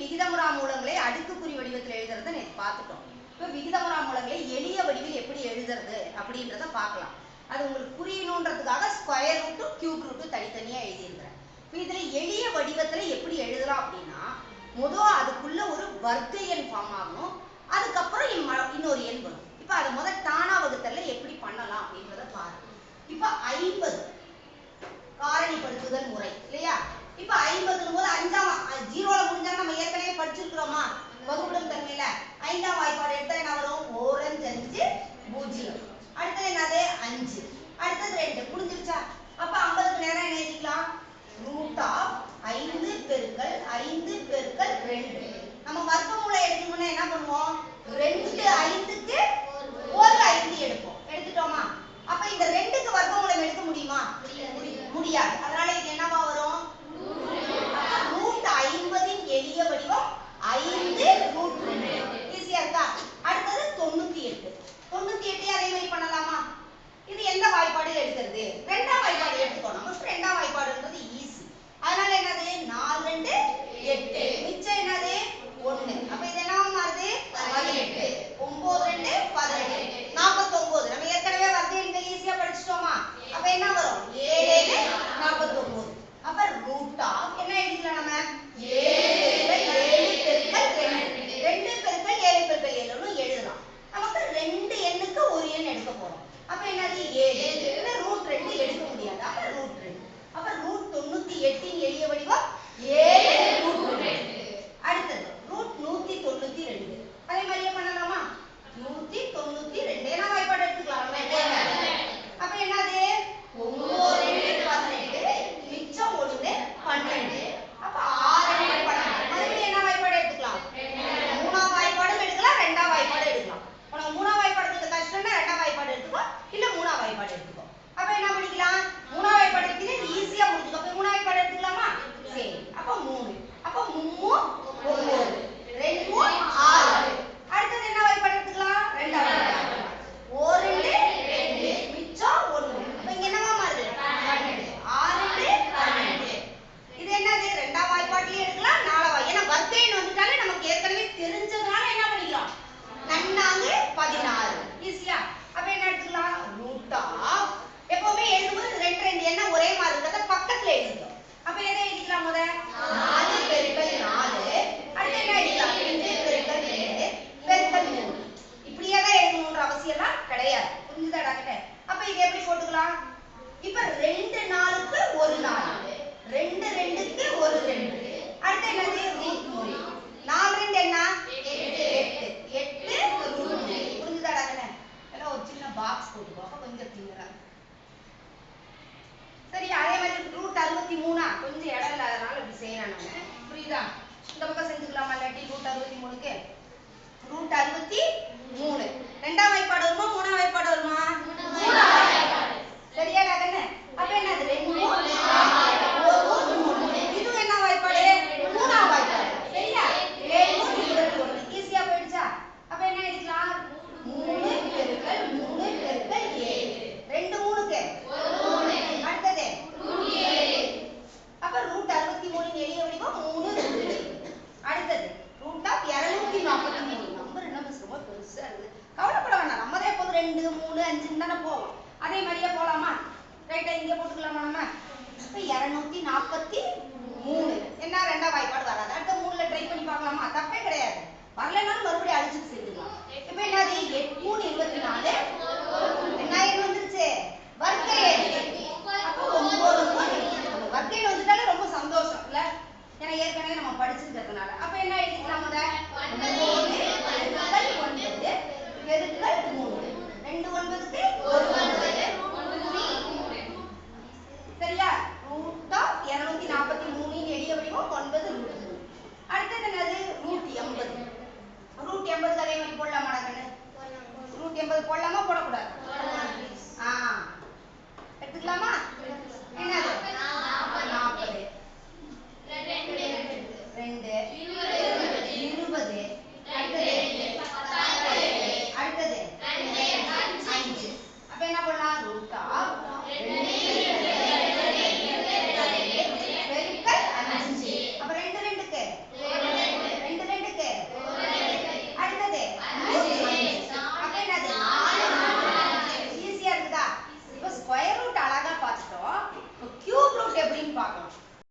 விகிதமுறா மூலங்களை அடுக்குக்குறி வடிவத்தில் எழுதுறதை நேற்று பார்த்துட்டோம். இப்போ விகிதமுறா மூலங்களை எளிய வடிவில் எப்படி எழுதுறது அப்படின்றத பார்க்கலாம். அது உங்களுக்கு புரியணுன்றதுக்காக ஸ்கொயர் ரூட்டு கியூப் ரூட்டு தனித்தனியாக எழுதியிருக்கிறேன். இப்போ இதில் எளிய வடிவத்தில் எப்படி எழுதலாம் அப்படின்னா, முதல் அதுக்குள்ள ஒரு வர்க்க எண் ஃபார்ம் ஆகணும், அதுக்கப்புறம் இன்னொரு எண் வரும். இப்போ அதை முதல் தானா வகுத்தல்ல எப்படி பண்ணலாம் அப்படின்றத பாருங்க. இப்போ 50 காரணிப்படுத்துதல் முறை இல்லையா? இப்போ 50 போது 5 ஜீரோல முடிஞ்சாங்க. நம்ம ஏற்கனவே படிச்சிருக்கிறோமா வகுப்படும் தன்மையில 5ஆம் வாய்ப்பாடு எடுத்தா என்ன வரும்? 4 5 0. அடுத்தது என்னது? 5. அடுத்தது 2 முடிஞ்சிருச்சா? அப்ப 50க்கு நேரம் என்ன எழுதிக்கலாம்? ரூட் ஆஃப் 5 பெருக்கல் 5 பெருக்கல் 2. நம்ம வர்க்கமூலம் எடுக்கணும்னா என்ன பண்ணுவோம்? 2 5க்கு ஒரு 5 எடுப்போம். எடுத்துட்டோமா? அப்ப இந்த 2க்கு வர்க்கமூலம் எடுக்க முடியுமா? முடியாது. அதனால இது என்னவா வரும்? ரூட் 50 எளிய வடிவம் 5 ரூட் 2. ஈஸியா இருக்கா? அடுத்தது 98. 98 அதே மாதிரி பண்ணலாமா? இது எந்த வாய்ப்பாடில் எடுக்கிறது? இரண்டாம் வாய்ப்பாடு எடுத்துக்கணும். நமக்கு இரண்டாம் வாய்ப்பாடுன்றது ஈஸி. அதனால என்னது? 4 2 8. மிச்சம் என்னது? 1. அப்ப இது என்னவா மாறுது? 18. 9 2 18. 49. நம்ம ஏற்கனவே வர்க்க எண்கள் ஈஸியா படிச்சிட்டோமா? அப்ப என்ன வரும்? 7 49. அப்ப ரூட் ஆஃப் என்ன எழுதிக்கலாம் நம்ம? 7 பெருக்கல் 2. 2 பெருக்கல் 7 பெருக்கல் 7ன்னு எழுதலாம். நமக்கு 2 எண்ணுக்கு ஒரு எண் எடுக்க போறோம். அப்ப என்னது? 7. இல்ல ரூட் 2 எடுக்க முடியாது. அப்ப ரூட் 2. அப்ப ரூட் 98 இன் எளிய வடிவம் 7 ரூட் 2. அடுத்தது ரூட் 192. அதே மாதிரியே பண்ணலாமா? 192 என்ன வாய்ப்பாடு எடுத்துக்கலாம்? அப்ப என்னது? 9 2 18. மிச்சம் 1 12. அப்ப 6 2 12. மறுபடியும் என்ன வாய்ப்பாடு எடுத்துக்கலாம்? மூணாம் வாய்ப்பாடும் எடுக்கலாம், இரண்டாம் வாய்ப்பாடு எடுக்கலாம். உனக்கு மூணாம் வாய்ப்பாடு எடுக்க கஷ்டம்னா இரண்டாம் வாய்ப்பாடு எடுத்துக்கோ, இல்ல மூணாம் வாய்ப்பாடு எடுத்துக்கோ. அப்ப என்ன பண்ணிக்கலாம்? மூணாம் வாய்ப்பாடு எடுத்தீங்கன்னா ஈஸியா முடிஞ்சுக்கும். அப்ப மூணாம் வாய்ப்பாடு எடுத்துக்கலாமா? சரி. அப்ப 3. அப்ப 3 9 2 6. அடுத்தது என்ன வாய்ப்பாடு எடுத்துக்கலாம்? இரண்டாம் வாய்ப்பாடு. 1 2 மிச்சம் 1. அப்ப இங்க என்னவா மாறுது? 12. 6 12. இது என்னது? இரண்டாம் வாய்ப்பாட்டிலே எடுக்கலாம், நாலாவது. ஏன்னா வர்க்க எண் வந்துட்டாலே நமக்கு ஏற்கனவே தெரிஞ்சதுனால என்ன பண்ணிக்கலாம்? நன்னாங்கு 16. ஈஸியா? அப்ப என்ன எடுத்துக்கலாம்? ரூட் ஆஃப் எப்பவுமே எழுதும்போது 2 2 என்ன ஒரே மாதிரி இருக்கிறத பக்கத்துல எழுதிக்கோ. அப்ப எதை எழுதிக்கலாம்? முத 4 பெருக்கல் 4. அடுத்து என்ன எழுதிக்கலாம்? 2 பெருக்கல் 2 பெருக்கல் 3. இப்படியே தான் எழுதணும்ன்ற அவசியம்லாம் கிடையாது. புரிஞ்சுதாடா கிட்ட? அப்ப இது எப்படி போட்டுக்கலாம்? இப்ப 2 4க்கு ஒரு 4. 2 2க்கு ஒரு 2. அடுத்து என்னது? ரூட் 3. 4 2 என்ன? 8. 8 ரூட் 3. புரிஞ்சுதாடா கிட்ட? எல்லாம் ஒரு சின்ன பாக்ஸ் போட்டுக்கோ. அப்ப கொஞ்சம் கிளியரா. சரி, அதே மாதிரி ரூட் 63. கொஞ்சம் இடம் இல்லாதனால இப்படி செய்யறேன் நானு. புரியுதா? இந்த பக்கம் செஞ்சுக்கலாமா? இல்லாட்டி ரூட் 63க்கு ரூட் 63. இரண்டாம் வாய்ப்பாடு வருமா? மூணாம் வாய்ப்பாடு வருமா? மூணாம் வாய்ப்பாடு. சரியாடா கண்ணு? அப்ப என்னது? 2 1 3. இது என்ன வாய்ப்பாடு? மூணாம் வாய்ப்பாடு. சரியா? 7 21. ஈஸியா போயிடுச்சா? அப்ப என்ன எடுக்கலாம்? 3 பெருக்கல் 3 பெருக்கல் 7. 2 3க்கு 1. அடுத்தது ரூட் 7. அப்ப ரூட் 63 இன் எளிய வடிவம் 3 ரூட் 7. அடுத்தது ரூட் ஆஃப் 243. நம்பர் என்ன ரொம்ப பெருசா இருக்கு. கவலைப்பட வேண்டாம். நம்ம தான் எப்போது 2 3 5 தானே போவோம். அதே மாதிரியே போலாமா? ரைட்டா? இங்கே போட்டுக்கலாமா நம்ம? இப்ப 243 என்ன ரெண்டாம் வாய்ப்பாடு வராது. அடுத்த 3ல ட்ரை பண்ணி பார்க்கலாமா? தப்பே கிடையாது. வரலனாலும் மறுபடியும் அழிச்சிட்டு செஞ்சுக்கலாம். இப்ப என்னது? 8 3 24. என்ன எண் வந்துருச்சு? வர்க்க எண். அப்ப 9 வர்க்க எண் வந்துட்டாலே ரொம்ப சந்தோஷம் இல்ல? ஏன்னா ஏற்கனவே நம்ம படிச்சிருக்கிறதுனால. அப்ப என்ன எழுதிக்கலாம்? முத 9 பெருக்கல் 9 பெருக்கல் 3. 2 9க்கு 1 9.